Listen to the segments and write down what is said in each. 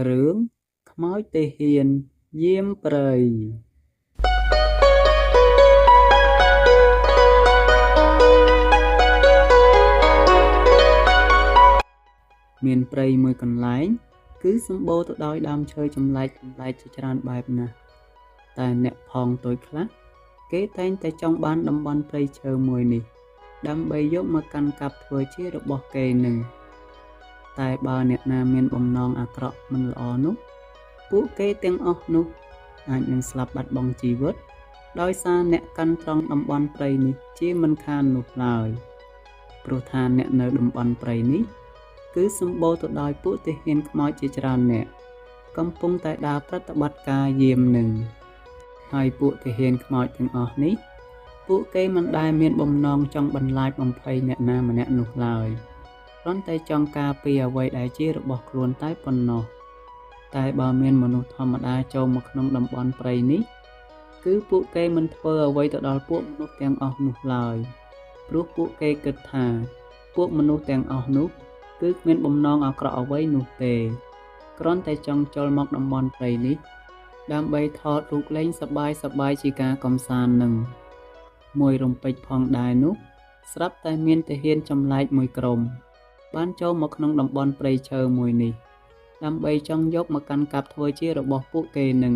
រឿងខ្មោចទាហានយាមព្រៃមានព្រៃមួយកន្លែងគឺសម្បូរទៅដោយដើមឈើចម្លែកជាច្រើនបែបណាស់តែអ្នកផងតូចខ្លះគេតែងតែចង់បានតំបន់ព្រៃឈើមួយនេះដើម្បីយកមកកាន់កាប់ធ្វើជារបស់គេនឹងតែបើអ្នកណាមានបំណងអាក្រក់មិនល្អនោះពួកគេទាំងអស់នោះអាចនឹងស្លាប់បាត់បង់ជីវិតដោយសារអ្នកកាន់ត្រង់តំបន់ព្រៃនេះជាមិនខាននោះឡើយព្រោះថាអ្នកនៅតំបន់ព្រៃនេះគឺសម្បូរទៅដោយពួកទាហានខ្មោចជាច្រើនអ្នកកំពុងតែដើរប្រតិបត្តិការយាមនឹងហើយពួកទាហានខ្មោចទាំងអស់នេះពួកគេមិនដែលមានបំណងចង់បន្លាចបំភ័យអ្នកណាម្នាក់នោះឡើយគ្រាន់តែចង់ការពារអ្វីដែលជារបស់ខ្លួនតែប៉ុណ្ណោះតែបើមានមនុស្សធម្មតាចូលមកក្នុងតំបន់ព្រៃនេះគឺពួកគេមិនធ្វើអ្វីទៅដល់ពួកមនុស្សទាំងអស់នោះឡើយព្រោះពួកគេគិតថាពួកមនុស្សទាំងអស់នោះគឺគ្មានបំណងអាក្រក់អ្វីនោះទេគ្រាន់តែចង់ចូលមកតំបន់ព្រៃនេះដើម្បីថតរូបលេងសប្បាយជាការកម្សាន្តនឹងមួយរំពេចផងដែរនោះស្រាប់តែមានទាហានចម្លែកមួយក្រុមបានចូលមកក្នុងតំបន់ព្រៃឈើមួយនេះដើម្បីចង់យកមកកាន់កាប់ធ្វើជារបស់ពួកគេនឹង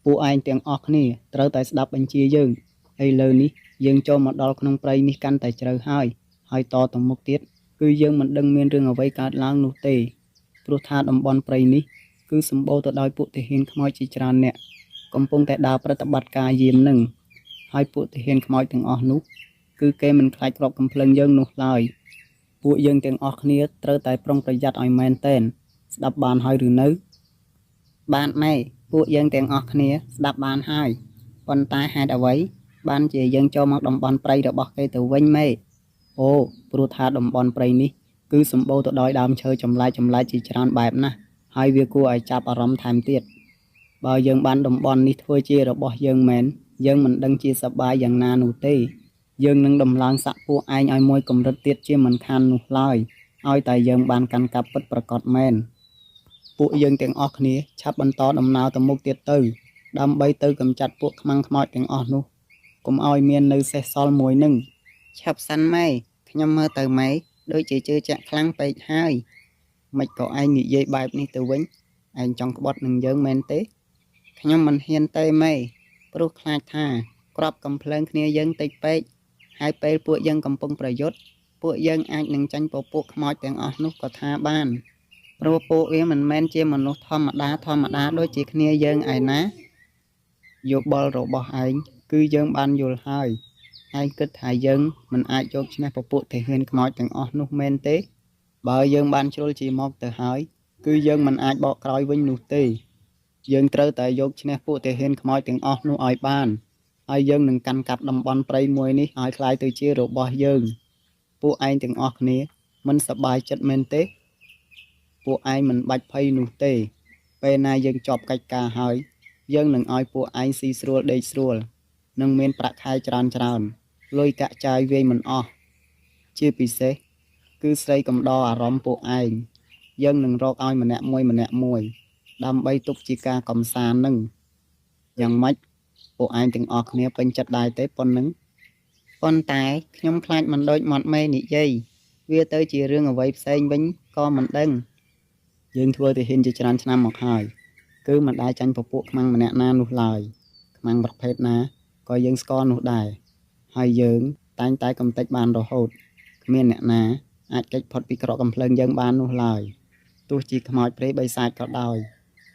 ពួកឯងទាំងអស់គ្នាត្រូវតែស្ដាប់បញ្ជាយើងឥឡូវនេះយើងចូលមកដល់ក្នុងព្រៃនេះកាន់តែជ្រៅហើយតទៅមុខទៀតគឺយើងមិនដឹងមានរឿងអ្វីកើតឡើងនោះទេព្រោះថាតំបន់ព្រៃនេះគឺសម្បូរទៅដោយពួកទាហានខ្មោចជាច្រើនអ្នកកំពុងតែដើរប្រតិបត្តិការយាមនឹងហើយពួកទាហានខ្មោចទាំងអស់នោះគឺគេមិនខ្លាចគ្រាប់កំភ្លើងយើងនោះឡើយពួកយើងទាំងអស់គ្នាត្រូវតែប្រុងប្រយ័ត្នឲ្យមែនទែនស្ដាប់បានហើយឬនៅបានម៉េចពួកយើងទាំងអស់គ្នាស្ដាប់បានហើយប៉ុន្តែហេតុអ្វីបានជាយើងចូលមកតំបន់ព្រៃរបស់គេទៅវិញម៉េអូព្រោះថាតំបន់ព្រៃនេះគឺសម្បូរទៅដោយដើមឈើចម្លែកជាច្រើនបែបណាស់ហើយវាគួរឲ្យចាប់អារម្មណ៍ថែមទៀតបើយើងបានតំបន់នេះធ្វើជារបស់យើងមែនយើងមិនដឹងជាសប្បាយយ៉ាងណានោះទេយើងនឹងដំឡើងសាក់ពួកឯងឲ្យមួយកម្រិតទៀតជាមិនខាននោះឡើយឲ្យតែយើងបានកាន់កាប់ពិតប្រាកដមែនពួកយើងទាំងអស់គ្នាឆាប់បន្តដំណើរទៅមុខទៀតទៅដើម្បីទៅកម្ចាត់ពួកខ្មាំងខ្មោចទាំងអស់នោះកុំឲ្យមាននៅសេសសល់មួយនឹងឆាប់សិនម៉ែខ្ញុំមើលទៅម៉ែដូចជាជឿជាក់ខ្លាំងពេកហើយមិនក៏ឯងនិយាយបែបនេះទៅវិញឯងចង់ក្បត់នឹងយើងមែនទេខ្ញុំមិនហ៊ានទេម៉ែព្រោះខ្លាចថាក្របកំភ្លើងគ្នាយើងតិចពេកហើយពេលពួកយើងកំពុងប្រយុទ្ធពួកយើងអាចនឹងចាញ់ពពួកខ្មោចទាំងអស់នោះក៏ថាបានព្រោះពួកវាមិនមែនជាមនុស្សធម្មតាដូចជាគ្នាយើងឯណាយោបល់របស់ឯងគឺយើងបានយល់ហើយឯងគិតថាយើងមិនអាចយកឈ្នះពពួកទាហានខ្មោចទាំងអស់នោះមែនទេបើយើងបានជ្រុលជាមកទៅហើយគឺយើងមិនអាចបកក្រោយវិញនោះទេយើងត្រូវតែយកឈ្នះពួកទាហានខ្មោចទាំងអស់នោះឲ្យបានហើយយើងនឹងកាន់កាប់តំបន់ព្រៃមួយនេះឲ្យคล้ายទៅជារបស់យើងពួកឯងទាំងអស់គ្នាមិនសប្បាយចិត្តមែនទេពួកឯងមិនបាច់ភ័យនោះទេពេលណាយើងចប់កិច្ចការហើយយើងនឹងឲ្យពួកឯងស៊ីស្រួលដេកស្រួលនឹងមានប្រាក់ខែច្រើនលុយកាក់ចាយវាយមិនអស់ជាពិសេសគឺស្រីកំដរអារម្មណ៍ពួកឯងយើងនឹងរកឲ្យម្នាក់មួយដើម្បីទុកជាការកំសាន្តនឹងយ៉ាងម៉េចពួកឯងទាំងអស់គ្នាពេញចិត្តដែរទេប៉ុណ្ណឹងប៉ុន្តែខ្ញុំខ្លាចមិនដូចមាត់មេនិយាយវាទៅជារឿងអ្វីផ្សេងវិញក៏មិនដឹងយើងធ្វើទាហានជាច្រើនឆ្នាំមកហើយគឺមិនដែលចាញ់ពពួកខ្មាំងម្នាក់ណានោះឡើយខ្មាំងប្រភេទណាក៏យើងស្គាល់នោះដែរហើយយើងតែងតែកំទេចបានរហូតគ្មានអ្នកណាអាចគេចផុតពីក្រកកំភ្លើងយើងបាននោះឡើយទោះជាខ្មោចព្រៃបិសាចក៏ដោយ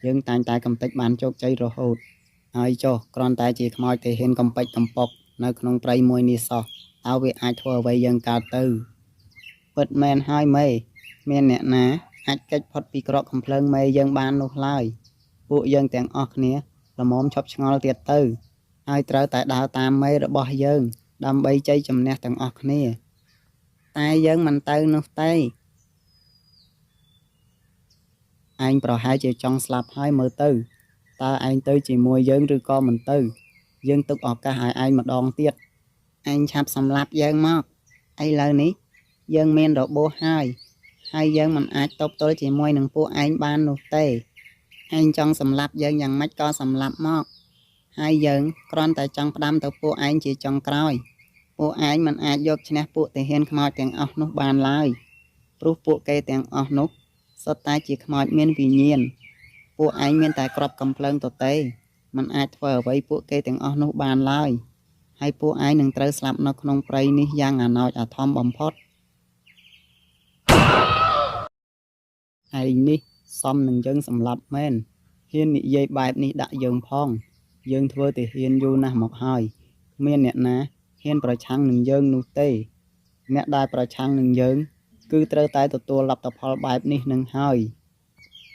យើងតែងតែកំទេចបានជោគជ័យរហូតហើយចុះគ្រាន់តែជាខ្មោចទាហានកំពេចកំប៉ុកនៅក្នុងព្រៃមួយនេះសោះតើវាអាចធ្វើអ្វីយើងកើតទៅពិតមែនហើយមេមានអ្នកណាអាចគេចផុតពីក្រកកំភ្លើងមេយើងបាននោះឡើយពួកយើងទាំងអស់គ្នាល្មមឈប់ឆ្ងល់ទៀតទៅហើយត្រូវតែដើរតាមមេរបស់យើង ដើម្បីជ័យជំនះទាំងអស់គ្នាតែយើងមិនទៅនោះទេឯងប្រហែលជាចង់ស្លាប់ហើយមើលទៅតើឯងទៅជាមួយយើងឬក៏មិនទៅយើងទុកឱកាសឲ្យឯងម្ដងទៀតឯងឆាប់សម្លាប់យើងមកឥឡូវនេះយើងមានរបួសហើយយើងមិនអាចតបទល់ជាមួយនឹងពួកឯងបាននោះទេឯងចង់សម្លាប់យើងយ៉ាងម៉េចក៏សម្លាប់មកហើយយើងគ្រាន់តែចង់ផ្ដាំទៅពួកឯងជាចុងក្រោយពួកឯងមិនអាចយកឈ្នះពួកទាហានខ្មោចទាំងអស់នោះបានឡើយព្រោះពួកគេទាំងអស់នោះសុទ្ធតែជាខ្មោចមានវិញ្ញាណពួកឯងមានតែគ្រាប់កំភ្លើងទទេមិនអាចធ្វើអ្វីពួកគេទាំងអស់នោះបានឡើយហើយពួកឯងនឹងត្រូវស្លាប់នៅក្នុងព្រៃនេះយ៉ាងអាណោចអាធំបំផុតឯងនេះសមនឹងយើងសម្លាប់មែនហ៊ាននិយាយបែបនេះដាក់យើងផងយើងធ្វើទាហានយូរណាស់មកហើយគ្មានអ្នកណាហ៊ានប្រឆាំងនឹងយើងនោះទេអ្នកដែលប្រឆាំងនឹងយើងគឺត្រូវតែទទួលលទ្ធផលបែបនេះនឹងហើយ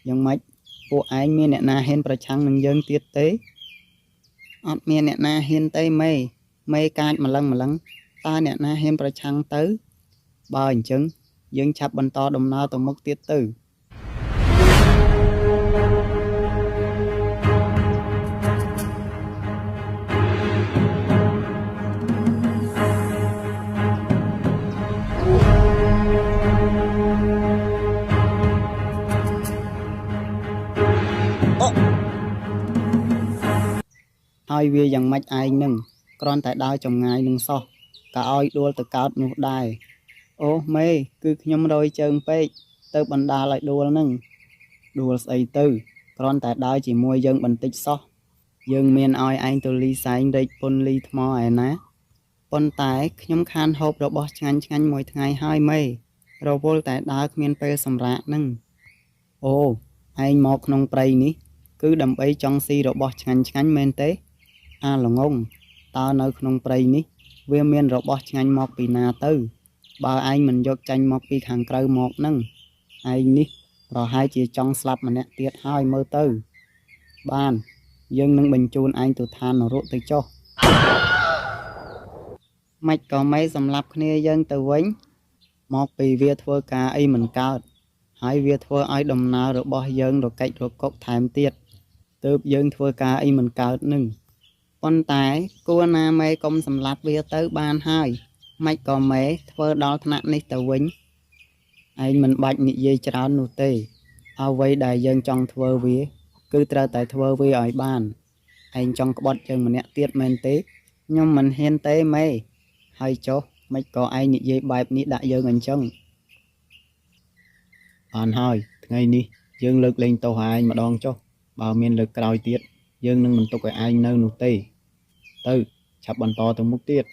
យ៉ាងម៉េចពួកឯងមានអ្នកណាហ៊ានប្រឆាំងនឹងយើងទៀតទេអត់មានអ្នកណាហ៊ានទេមេកាចម្លឹងតើអ្នកណាហ៊ានប្រឆាំងទៅបើអញ្ចឹងយើងឆាប់បន្តដំណើរទៅមុខទៀតទៅហើយវាយ៉ាងម៉េចឯងនឹងគ្រាន់តែដើរចម្ងាយនឹងសោះក៏ឲ្យដួលទៅកើតនោះដែរអូមេគឺខ្ញុំរយជើងពេកទៅបណ្ដាលឲ្យដួលនឹងដួលស្អីទៅគ្រាន់តែដើរជាមួយយើងបន្តិចសោះយើងមានឲ្យឯងទៅលីសែងរែកពុនលីថ្មឯណាប៉ុន្តែខ្ញុំខានហូបរបស់ឆ្ងាញ់មួយថ្ងៃហើយមេរវល់តែដើរគ្មានពេលសម្រាកនឹងអូឯងមកក្នុងព្រៃនេះគឺដើម្បីចង់ស៊ីរបស់ឆ្ងាញ់មែនទេអាល្ងងតើនៅក្នុងព្រៃនេះវាមានរបស់ឆ្ងាញ់មកពីណាទៅបើឯងមិនយកចាញ់មកពីខាងក្រៅមកនឹងឯងនេះប្រហែលជាចង់ស្លាប់ម្នាក់ទៀតហើយមើលទៅបានយើងនឹងបញ្ជូនឯងទៅឋាននរកទៅចុះមិនក៏មិនសម្លាប់គ្នាយើងទៅវិញមកពីវាធ្វើការអីមិនកើតហើយវាធ្វើឲ្យដំណើររបស់យើងរកិច្ចរកុកថែមទៀតទើបយើងធ្វើការអីមិនកើតនឹងប៉ុន្តែគួរណាមេកុំសម្លាប់វាទៅបានហើយមិនក៏មេធ្វើដល់ថ្នាក់នេះទៅវិញឯងមិនបាច់និយាយច្រើននោះទេអ្វីដែលយើងចង់ធ្វើវាគឺត្រូវតែធ្វើវាឲ្យបានឯងចង់ក្បត់យើងម្នាក់ទៀតមែនទេខ្ញុំមិនហ៊ានទេមេហើយចុះមិនក៏ឯងនិយាយបែបនេះដាក់យើងអញ្ចឹងបានហើយថ្ងៃនេះយើងលើកលែងទោសឯងម្ដងចុះបើមានលើកក្រោយទៀតយើងនឹងមិនទុកឲ្យឯងនៅនោះទេទៅឆាប់បន្តទៅមុខទៀត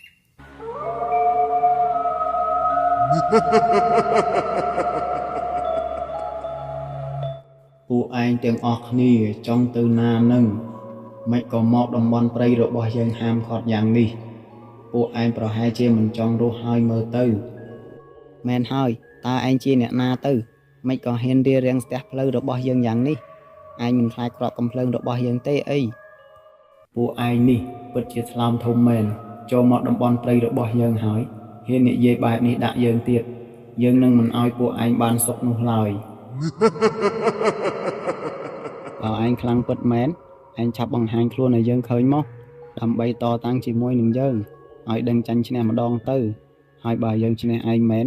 ពួកឯងទាំងអស់គ្នាចង់ទៅណានឹងមិនក៏មកតំបន់ព្រៃរបស់យើងហាមឃាត់យ៉ាងនេះពួកឯងប្រហែលជាមិនចង់រស់ហើយមើលទៅមែនហើយតើឯងជាអ្នកណាទៅមិនក៏ហ៊ានរារាំងស្ទះផ្លូវរបស់យើងយ៉ាងនេះឯងមិនខ្លាចគ្រាប់កំភ្លើងរបស់យើងទេអីពួកឯងនេះពិតជាថ្លើមធំមែនចូលមកតំបន់ព្រៃរបស់យើងហើយហ៊ាននិយាយបែបនេះដាក់យើងទៀតយើងនឹងមិនឲ្យពួកឯងបានសុខនោះឡើយបើឯងខ្លាំងពិតមែនឯងឆាប់បង្ហាញខ្លួនឲ្យយើងឃើញមកដើម្បីតតាំងជាមួយនឹងយើងឲ្យដឹងចាញ់ឈ្នះម្ដងទៅហើយបើយើងឈ្នះឯងមែន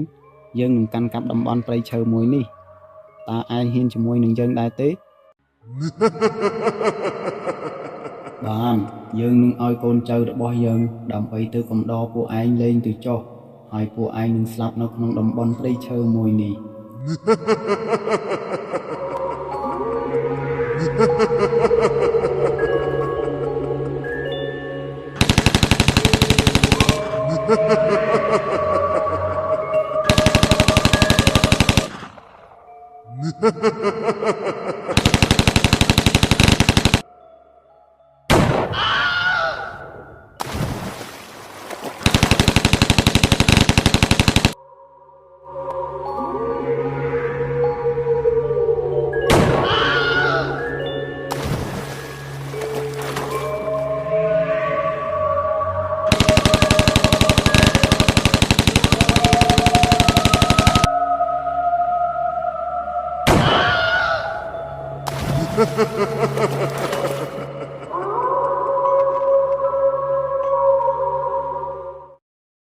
យើងនឹងកាន់កាប់តំបន់ព្រៃឈើមួយនេះតើឯងហ៊ានជាមួយនឹងយើងដែរទេបានយើងនឹងឲ្យកូនចៅរបស់យើងដើម្បីទៅកំដរពួកឯងលេងទៅចុះហើយពួកឯងនឹងស្លាប់នៅក្នុងតំបន់ព្រៃឈើមួយនេះ